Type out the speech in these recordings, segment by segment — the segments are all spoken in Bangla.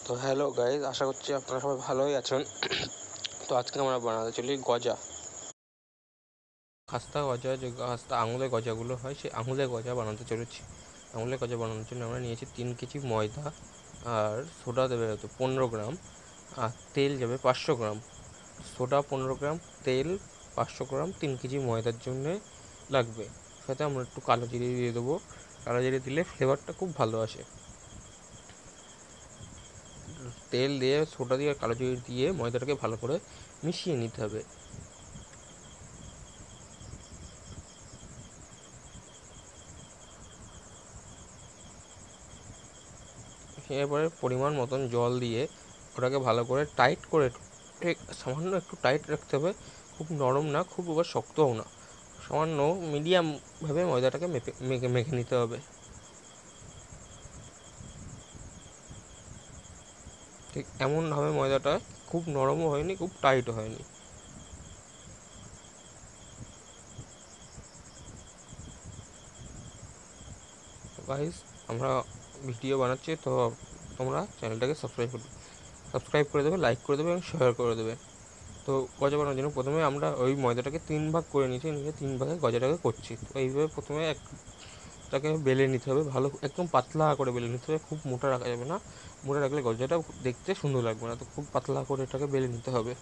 তো হ্যালো গাইজ, আশা করছি আপনারা সবাই ভালোই আছেন। তো আজকে আমরা বানাতে চলি গজা, খাস্তা গজা। যে খাস্তা আঙুলের গজাগুলো হয়, সেই আঙুলের গজা বানাতে চলেছি। আঙুলের গজা বানানোর জন্য আমরা নিয়েছি 3 কেজি ময়দা, আর সোডা দেবে হয়তো 15 গ্রাম, আর তেল যাবে 500 গ্রাম। সোডা 15 গ্রাম, তেল 500 গ্রাম 3 কেজি ময়দার জন্যে লাগবে। সাথে আমরা একটু কালো জিরে দিয়ে দেবো। কালো জিরে দিলে ফ্লেভারটা খুব ভালো আসে। তেল দিয়ে, সোডা দিয়ে, কালো জিরে দিয়ে ময়দাটাকে ভালো করে মিশিয়ে নিতে হবে। এরপরে পরিমাণ মতন জল দিয়ে ওটাকে ভালো করে টাইট করে, সামান্য একটু টাইট রাখতে হবে। খুব নরম না, খুব আবার শক্তও না, সামান্য মিডিয়ামভাবে ময়দাটাকে মেখে মেখে নিতে হবে। ঠিক এমনভাবে ময়দাটা খুব নরমও হয়নি, খুব টাইটও হয়নি। গাইস, আমরা ভিডিও বানাচ্ছি, তো তোমরা চ্যানেলটাকে সাবস্ক্রাইব করে দেবে, লাইক করে দেবে এবং শেয়ার করে দেবে। তো গজা বানানোর জন্য প্রথমে আমরা ওই ময়দাটাকে 3 ভাগ করে নিয়ে 3 ভাগে গজাটাকে করছি। তো এইভাবে প্রথমে একটাকে বেলে নিতে হবে, ভালো একদম পাতলা করে বেলে নিতে হবে। খুব মোটা রাখা যাবে না, মোটা রাখলে গজাটা দেখতে সুন্দর লাগবে না। তো খুব পাতলা করে এটাকে বেলে নিতে হবে।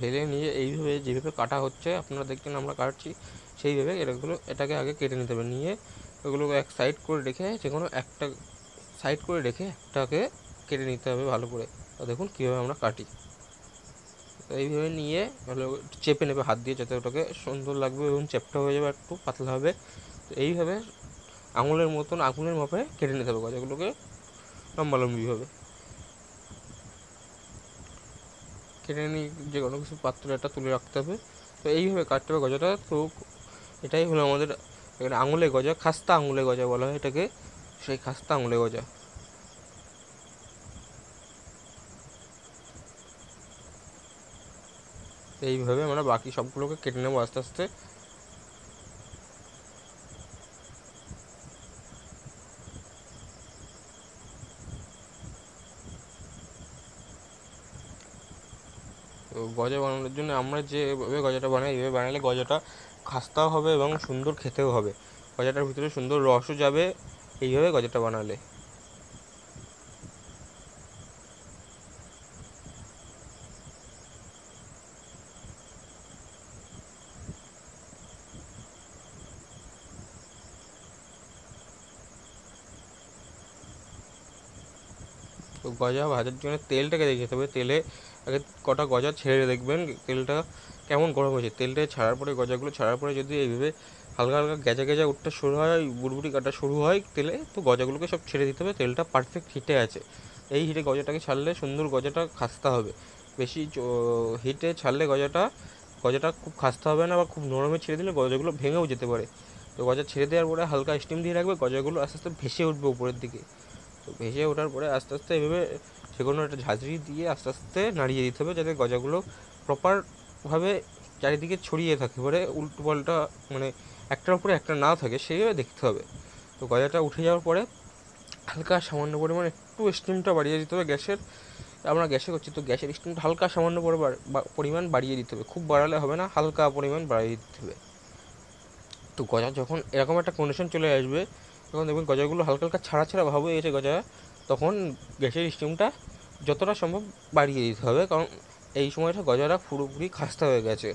বেলে নিয়ে এইভাবে যেভাবে কাটা হচ্ছে, আপনারা দেখছেন আমরা কাটছি, সেইভাবে এটাকে আগে কেটে নিতে হবে। নিয়ে ওগুলোকে এক সাইড করে রেখে, যে কোনো একটা সাইড করে রেখে একটাকে কেটে নিতে হবে ভালো করে। তো দেখুন কীভাবে আমরা কাটি। তো এইভাবে নিয়ে ভালো চেপে নেবে হাত দিয়ে, যাতে ওটাকে সুন্দর লাগবে এবং চ্যাপটা হয়ে যাবে, একটু পাতলা হবে। তো এইভাবে আঙুলের মাপে কেটে নিতে হবে গজাগুলোকে, লম্বালম্বিভাবে কেটে নিয়ে যে কোনো কিছু পাত্রে একটা তুলে রাখতে হবে। তো এইভাবে কাটতে হবে গজাটা। তো এটাই হলো আমাদের এখানে আঙুলে গজা, খাস্তা আঙুলে গজা বলা হয় এটাকে, সেই খাস্তা আঙুলে গজা। এইভাবে আমরা বাকি সবগুলোকে কেটে নেবো আস্তে আস্তে। তো গজা বানানোর জন্য আমরা যেভাবে গজাটা বানাই, এইভাবে বানালে গজাটা খাস্তাও হবে এবং সুন্দর খেতেও হবে। গজাটার ভিতরে সুন্দর রসও যাবে এইভাবে গজাটা বানালে। তো গজা ভাজার জন্য তেলটাকে দেখে যেতে হবে। তেলে আগে কটা গজা ছেড়ে দেখবেন তেলটা কেমন গরম হয়েছে। তেলটা ছাড়ার পরে, গজাগুলো ছাড়ার পরে যদি এইভাবে হালকা হালকা গেজা গেজা উঠতে শুরু হয়, বুড়বুড়ি কাটা শুরু হয় তেলে, তো গজাগুলোকে সব ছেড়ে দিতে হবে। তেলটা পারফেক্ট হিটে আছে। এই হিটে গজাটাকে ছাড়লে সুন্দর গজাটা খাস্তা হবে। বেশি হিটে ছাড়লে গজাটা খুব খাস্তা হবে না, বা খুব নরমে ছেড়ে দিলে গজাগুলো ভেঙেও যেতে পারে। তো গজা ছেড়ে দেওয়ার পরে হালকা স্টিম দিয়ে রাখবে, গজাগুলো আস্তে আস্তে ভেসে উঠবে উপরের দিকে। তো ভেসে ওঠার পরে আস্তে আস্তে এইভাবে যে কোনো একটা ঝাঁঝরি দিয়ে আস্তে আস্তে নাড়িয়ে দিতে হবে, যাতে গজাগুলো প্রপারভাবে চারিদিকে ছড়িয়ে থাকে, পরে উল্টো পাল্টা মানে একটার উপরে একটা না থাকে, সেইভাবে দেখতে হবে। তো গজাটা উঠে যাওয়ার পরে হালকা সামান্য পরিমাণ একটু স্টিমটা বাড়িয়ে দিতে হবে গ্যাসের। আমরা গ্যাসে করছি, তো গ্যাসের স্টিমটা হালকা সামান্য পরিমাণ বাড়িয়ে দিতে হবে, খুব বাড়ালে হবে না, হালকা পরিমাণ বাড়িয়ে দিতে হবে। তো গজা যখন এরকম একটা কন্ডিশন চলে আসবে, তখন দেখবেন গজাগুলো হালকা হালকা ছাড়া ছাড়া ভাব হয়ে গেছে গজা, তখন গ্যাসের স্টিমটা যতটা সম্ভব বাড়িয়ে দিতে হবে, কারণ এই সময়টা গজাটা পুরোপুরি খাস্তা হয়ে গেছে।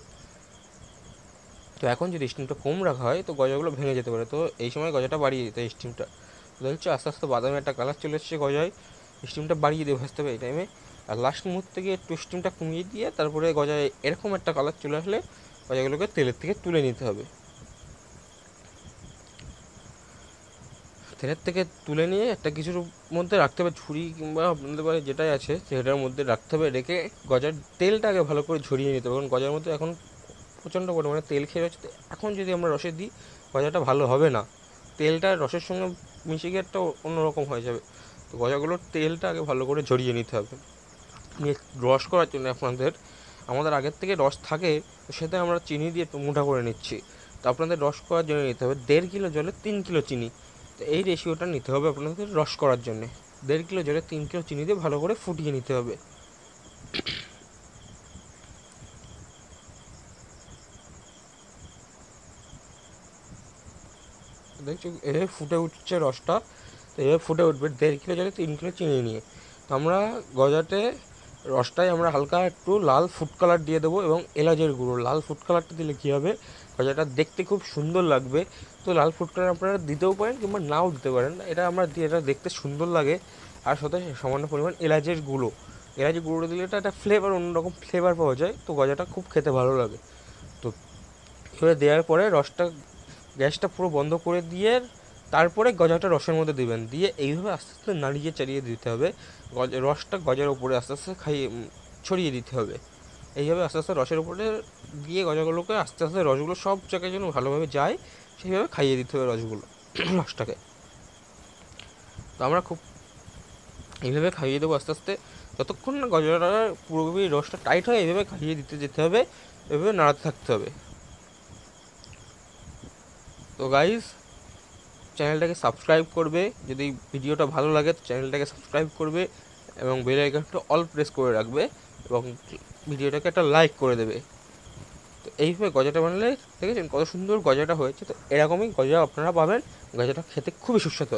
তো এখন যদি স্টিমটা কম রাখা হয়, তো গজাগুলো ভেঙে যেতে পারে। তো এই সময় গজাটা বাড়িয়ে দিতে হয় স্টিমটা। দেখছো আস্তে আস্তে বাদামি একটা কালার চলে এসছে গজায়, স্টিমটা বাড়িয়ে দিয়ে ভাজতে হবে এই টাইমে। আর লাস্ট মুহূর্তে গিয়ে একটু স্টিমটা কমিয়ে দিয়ে তারপরে গজায় এরকম একটা কালার চলে আসলে গজাগুলোকে তেলের থেকে তুলে নিতে হবে। তেলের থেকে তুলে নিয়ে একটা কিছুর মধ্যে রাখতে হবে, ঝুড়ি কিংবা আপনাদের বাড়ি যেটাই আছে সেটার মধ্যে রাখতে হবে। রেখে গজার তেলটাকে ভালো করে ঝরিয়ে নিতে হবে, কারণ গজার মধ্যে এখন প্রচণ্ড পরিমাণে তেল খেয়ে রয়েছে। এখন যদি আমরা রসে দিই, গজাটা ভালো হবে না, তেলটা রসের সঙ্গে মিশে গিয়ে একটা অন্যরকম হয়ে যাবে। তো গজাগুলোর তেলটা আগে ভালো করে ঝরিয়ে নিতে হবে। নিয়ে রস করার জন্য আমাদের আগের থেকে রস থাকে, তো সেটা আমরা চিনি দিয়ে একটু মোটা করে নিচ্ছি। তো আপনাদের রস করার জন্য নিতে হবে 1.5 কিলো জলে 3 কিলো চিনি। তো এই রেশিওটা নিতে হবে আপনাদের রস করার জন্যে। 1.5 কিলো জলে 3 কিলো চিনি দিয়ে ভালো করে ফুটিয়ে নিতে হবে। দেখছো এভাবে ফুটে উঠছে রসটা, তো এভাবে ফুটে উঠবে 1.5 কিলো জলে 3 কিলো চিনি নিয়ে। তো আমরা গজাতে রসটায় আমরা হালকা একটু লাল ফুড কালার দিয়ে দেবো এবং এলাচের গুঁড়ো। লাল ফুড কালারটা দিলে কী হবে, গজাটা দেখতে খুব সুন্দর লাগবে। তো লাল ফুড কালার আপনারা দিতেও পারেন কিংবা নাও দিতে পারেন, এটা আমরা দিয়ে এটা দেখতে সুন্দর লাগে। আর সাথে সামান্য পরিমাণ এলাচের গুঁড়ো, এলাচের গুঁড়ো দিলে এটা একটা ফ্লেভার, অন্যরকম ফ্লেভার পাওয়া যায়, তো গজাটা খুব খেতে ভালো লাগে। তো এবারে দেওয়ার পরে রসটা, গ্যাসটা পুরো বন্ধ করে দিয়ে তারপরে গজাটা রসের মধ্যে দিবেন, দিয়ে এইভাবে আস্তে আস্তে নাড়িয়ে চাড়িয়ে দিতে হবে। রসটা গজার উপরে আস্তে আস্তে ছড়িয়ে দিতে হবে। এইভাবে আস্তে আস্তে রসের উপরে দিয়ে গজাগুলোকে আস্তে আস্তে রসগুলো সব জায়গায় যেন ভালোভাবে যায়, সেইভাবে খাইয়ে দিতে হবে রসগুলো রসটাকে। তো আমরা খুব এইভাবে খাইয়ে দেবো আস্তে আস্তে, যতক্ষণ না গজাটা পুরোপুরি রসটা টাইট হয় এইভাবে খাইয়ে দিতে যেতে হবে, এভাবে নাড়াতে থাকতে হবে। তো গাইস, চ্যানেলটাকে সাবস্ক্রাইব করবে, যদি ভিডিওটা ভালো লাগে তো চ্যানেলটাকে সাবস্ক্রাইব করবে এবং বেল আইকনটা অল প্রেস করে রাখবে এবং ভিডিওটাকে একটা লাইক করে দেবে। তো এইভাবে গজাটা বানালে দেখেছেন কত সুন্দর গজাটা হয়েছে। তো এরকমই গজা আপনারা পাবেন, গজাটা খেতে খুবই সুস্বাদু।